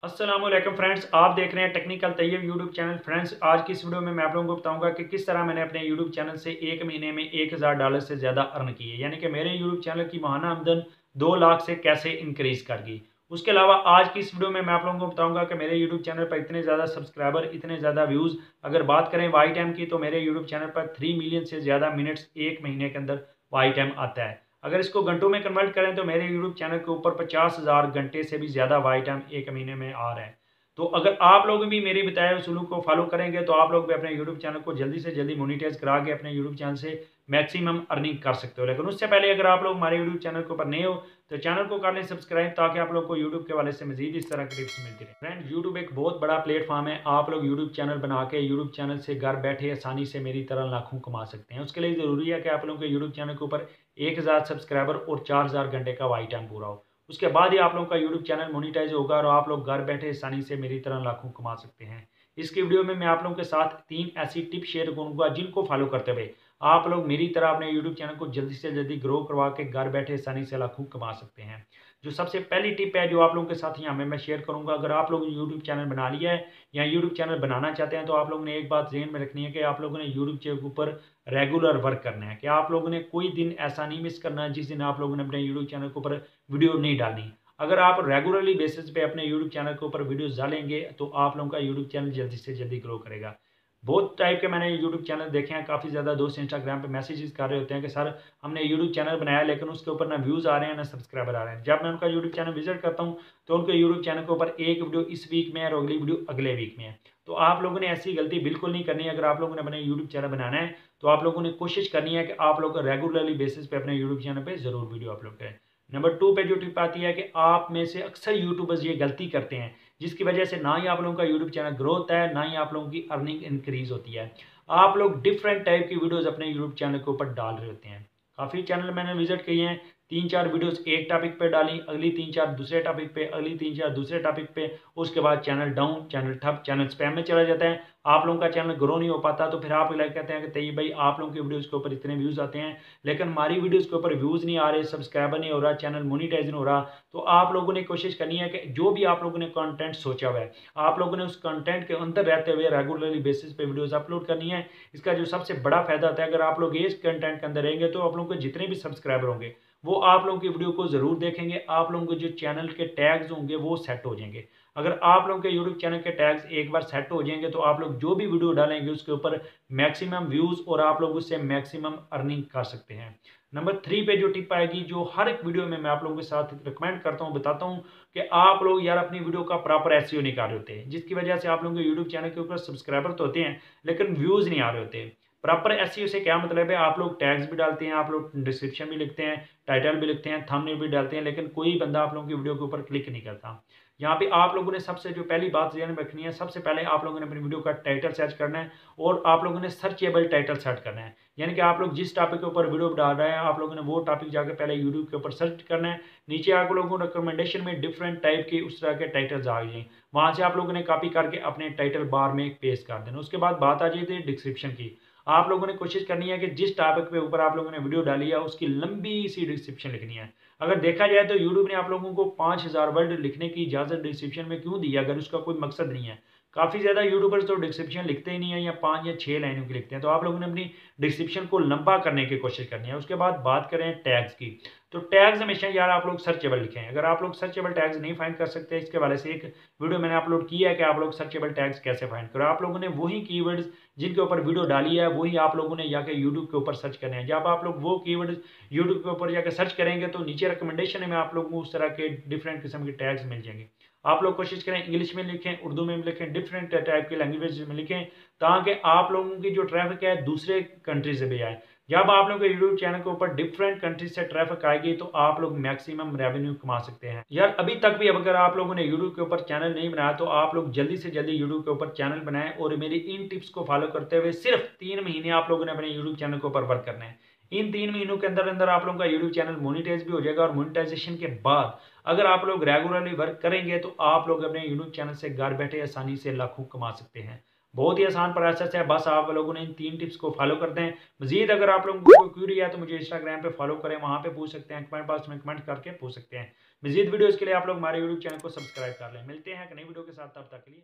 अस्सलाम वालेकुम फ्रेंड्स, आप देख रहे हैं technical Tayyab YouTube channel. Friends, आज की इस वीडियो में मैं आप लोगों को बताऊंगा कि किस तरह मैंने अपने यूट्यूब चैनल से एक महीने में $1000 से ज़्यादा अर्न किए, यानी कि मेरे यूट्यूब चैनल की माहाना आमदन 2 लाख से कैसे इंक्रीज़ कर गई। उसके अलावा आज की इस वीडियो में मैं आप लोगों को बताऊंगा कि मेरे यूट्यूब चैनल पर इतने ज़्यादा सब्सक्राइबर, इतने ज़्यादा व्यूज़, अगर बात करें वाई टाइम की, तो मेरे यूट्यूब चैनल पर 3 मिलियन से ज़्यादा मिनट्स एक महीने के अंदर वाई टाइम आता है। अगर इसको घंटों में कन्वर्ट करें तो मेरे यूट्यूब चैनल के ऊपर 50,000 घंटे से भी ज़्यादा वाई टाइम एक महीने में आ रहे हैं। तो अगर आप लोग भी मेरे बताए हुए उसूलों को फॉलो करेंगे तो आप लोग भी अपने यूट्यूब चैनल को जल्दी से जल्दी मोनेटाइज करा के अपने यूट्यूब चैनल से मैक्सिमम अर्निंग कर सकते हो। लेकिन उससे पहले अगर आप लोग हमारे यूट्यूब चैनल के ऊपर नए हो तो चैनल को कर लें सब्सक्राइब, ताकि आप लोग को यूट्यूब के वाले से मजीद इस तरह की टिप्स मिलती रहे। फ्रेंड, यूट्यूब एक बहुत बड़ा प्लेटफॉर्म है। आप लोग यूट्यूब चैनल बना के यूट्यूब चैनल से घर बैठे आसानी से मेरी तरह लाखों कमा सकते हैं। उसके लिए ज़रूरी है कि आप लोगों के यूट्यूब चैनल के ऊपर 1000 सब्सक्राइबर और 4000 घंटे का वाई टाइम पूरा हो। उसके बाद ही आप लोगों का यूट्यूब चैनल मोनेटाइज होगा और आप लोग घर बैठे आसानी से मेरी तरह लाखों कमा सकते हैं। इसकी वीडियो में मैं आप लोगों के साथ 3 ऐसी टिप शेयर करूंगा जिनको फॉलो करते हुए आप लोग मेरी तरह अपने यूट्यूब चैनल को जल्दी से जल्दी ग्रो करवा के घर बैठे आसानी से लाखों कमा सकते हैं। जो सबसे पहली टिप है जो आप लोगों के साथ यहाँ में मैं शेयर करूंगा, अगर आप लोगों ने यूट्यूब चैनल बना लिया है या यूट्यूब चैनल बनाना चाहते हैं तो आप लोगों ने एक बात ध्यान में रखनी है कि आप लोगों ने यूट्यूब के ऊपर रेगुलर वर्क करना है। कि आप लोगों ने कोई दिन ऐसा नहीं मिस करना है जिस दिन आप लोगों ने अपने यूट्यूब चैनल के ऊपर वीडियो नहीं डालनी। अगर आप रेगुलरली बेसिस पे अपने यूट्यूब चैनल के ऊपर वीडियोस डालेंगे तो आप लोगों का यूट्यूब चैनल जल्दी से जल्दी ग्रो करेगा। बहुत टाइप के मैंने यूट्यूब चैनल देखे हैं, काफ़ी ज़्यादा दोस्त इंस्टाग्राम पे मैसेजेस कर रहे होते हैं कि सर हमने यूट्यूब चैनल बनाया लेकिन उसके ऊपर ना व्यूज़ आ रहे हैं ना सब्सक्राइबर आ रहे हैं। जब मैं उनका यूट्यूब चैनल विजिट करता हूँ तो उनके यूट्यूब चैनल के ऊपर एक वीडियो इस वीक में है और अगली वीडियो अगले वीक में है। तो आप लोगों ने ऐसी गलती बिल्कुल नहीं करनी है। अगर आप लोगों ने अपने यूट्यूब चैनल बनाना है तो आप लोगों ने कोशिश करनी है कि आप लोग रेगुलरली बेसिस पे अपने यूट्यूब चैनल पर ज़रूर वीडियो अपलोड करें। नंबर 2 पे जो टिप आती है कि आप में से अक्सर यूट्यूबर्स ये गलती करते हैं जिसकी वजह से ना ही आप लोगों का यूट्यूब चैनल ग्रो होता है ना ही आप लोगों की अर्निंग इंक्रीज होती है। आप लोग डिफरेंट टाइप की वीडियोस अपने यूट्यूब चैनल के ऊपर डाल रहे होते हैं। काफ़ी चैनल मैंने विजिट किए हैं, 3-4 वीडियोस एक टॉपिक पे डाली, अगली 3-4 दूसरे टॉपिक पे, अगली 3-4 दूसरे टॉपिक पे, उसके बाद चैनल डाउन, चैनल ठप, चैनल स्पैम में चला जाता है। आप लोगों का चैनल ग्रो नहीं हो पाता तो फिर आप लोग कहते हैं कि तैयब भाई आप लोगों की वीडियोज़ के ऊपर इतने व्यूज़ आते हैं लेकिन हमारी वीडियोज़ के ऊपर व्यूज़ नहीं आ रहे, सब्सक्राइबर नहीं हो रहा, चैनल मोनिटाइज नहीं हो रहा। तो आप लोगों ने कोशिश करनी है कि जो भी आप लोगों ने कंटेंट सोचा हुआ है आप लोगों ने उस कंटेंट के अंदर रहते हुए रेगुलरली बेसिस पे वीडियोज़ अपलोड करनी है। इसका जो सबसे बड़ा फायदा होता है, अगर आप लोग इस कंटेंट के अंदर रहेंगे तो आप लोगों के जितने भी सब्सक्राइबर होंगे वो आप लोगों की वीडियो को ज़रूर देखेंगे। आप लोगों के जो चैनल के टैग्स होंगे वो सेट हो जाएंगे। अगर आप लोगों के यूट्यूब चैनल के टैग्स एक बार सेट हो जाएंगे तो आप लोग जो भी वीडियो डालेंगे उसके ऊपर मैक्सिमम व्यूज़ और आप लोग उससे मैक्सिमम अर्निंग कर सकते हैं। नंबर 3 पे जो टिप आएगी, जो हर एक वीडियो में मैं आप लोगों के साथ रिकमेंड करता हूँ, बताता हूँ कि आप लोग यार अपनी वीडियो का प्रॉपर एसईओ नहीं कर रहे होते, जिसकी वजह से आप लोगों के यूट्यूब चैनल के ऊपर सब्सक्राइबर तो होते हैं लेकिन व्यूज़ नहीं आ रहे होते। प्रॉपर एसईओ से क्या मतलब है, आप लोग टैग्स भी डालते हैं, आप लोग डिस्क्रिप्शन भी लिखते हैं, टाइटल भी लिखते हैं, थंबनेल भी डालते हैं, लेकिन कोई बंदा आप लोगों की वीडियो के ऊपर क्लिक नहीं करता। यहाँ पे आप लोगों ने सबसे जो पहली बात ध्यान में रखनी है, सबसे पहले आप लोगों ने अपनी वीडियो का टाइटल सर्च करना है और आप लोगों ने सर्चेबल टाइटल सर्च करना है। यानी कि आप लोग जिस टॉपिक के ऊपर वीडियो डाल रहे हैं आप लोगों ने वो टॉपिक जाकर पहले यूट्यूब के ऊपर सर्च करना है। नीचे आप लोगों को रिकमेंडेशन में डिफरेंट टाइप के उस तरह के टाइटल्स आ जाएंगे, वहाँ से आप लोगों ने कॉपी करके अपने टाइटल बार में पेस्ट कर देना। उसके बाद बात आ जाती है डिस्क्रिप्शन की। आप लोगों ने कोशिश करनी है कि जिस टॉपिक के ऊपर आप लोगों ने वीडियो डाली है उसकी लंबी सी डिस्क्रिप्शन लिखनी है। अगर देखा जाए तो यूट्यूब ने आप लोगों को 5000 वर्ड लिखने की इजाज़त डिस्क्रिप्शन में क्यों दी है, अगर उसका कोई मकसद नहीं है। काफ़ी ज़्यादा यूट्यूबर्स तो डिस्क्रिप्शन लिखते ही नहीं है या 5 या 6 लाइनों की लिखते हैं। तो आप लोगों ने अपनी डिस्क्रिप्शन को लंबा करने की कोशिश करनी है। उसके बाद बात करें टैग्स की, तो टैग्स हमेशा यार आप लोग सर्चेबल लिखें। अगर आप लोग सर्चेबल टैग्स नहीं फाइंड कर सकते, इसके वाले से एक वीडियो मैंने अपलोड किया है कि आप लोग सर्चेबल टैग्स कैसे फाइंड करो। आप लोगों ने वही कीवर्ड्स जिनके ऊपर वीडियो डाली है वही आप लोगों ने जाके यूट्यूब के ऊपर सर्च करने हैं। जब आप लोग वो कीवर्ड्स यूट्यूब के ऊपर जाकर सर्च करेंगे तो नीचे रिकमेंडेशन में आप लोगों को उस तरह के डिफरेंट किस्म के टैग्स मिल जाएंगे। आप लोग कोशिश करें इंग्लिश में लिखें, उर्दू में लिखें, डिफरेंट टाइप की लैंग्वेज में लिखें, ताकि आप लोगों की जो ट्रैफिक है दूसरे कंट्री से भी आए। जब आप लोगों के यूट्यूब चैनल के ऊपर डिफरेंट कंट्री से ट्रैफिक आएगी तो आप लोग मैक्सिमम रेवेन्यू कमा सकते हैं। यार अभी तक भी अगर आप लोगों ने यूट्यूब के ऊपर चैनल नहीं बनाया तो आप लोग जल्दी से जल्दी यूट्यूब के ऊपर चैनल बनाएं और मेरी इन टिप्स को फॉलो करते हुए सिर्फ 3 महीने आप लोगों ने अपने यूट्यूब चैनल के ऊपर वर्क करना है। इन 3 महीनों के अंदर अंदर आप लोगों का यूट्यूब चैनल मोनिटाइज भी हो जाएगा और मोनिटाइजेशन के बाद अगर आप लोग रेगुलरली वर्क करेंगे तो आप लोग अपने यूट्यूब चैनल से घर बैठे आसानी से लाखों कमा सकते हैं। बहुत ही आसान प्रोसेस है, बस आप लोगों ने इन 3 टिप्स को फॉलो करते हैं। मजीद अगर आप लोगों को कोई क्यूरी है तो मुझे इंस्टाग्राम पे फॉलो करें, वहाँ पे पूछ सकते हैं, कमेंट बॉक्स में कमेंट करके पूछ सकते हैं। मजीद वीडियोज़ के लिए आप लोग हमारे यूट्यूब चैनल को सब्सक्राइब कर लें। मिलते हैं एक नई वीडियो के साथ, तब तक के लिए।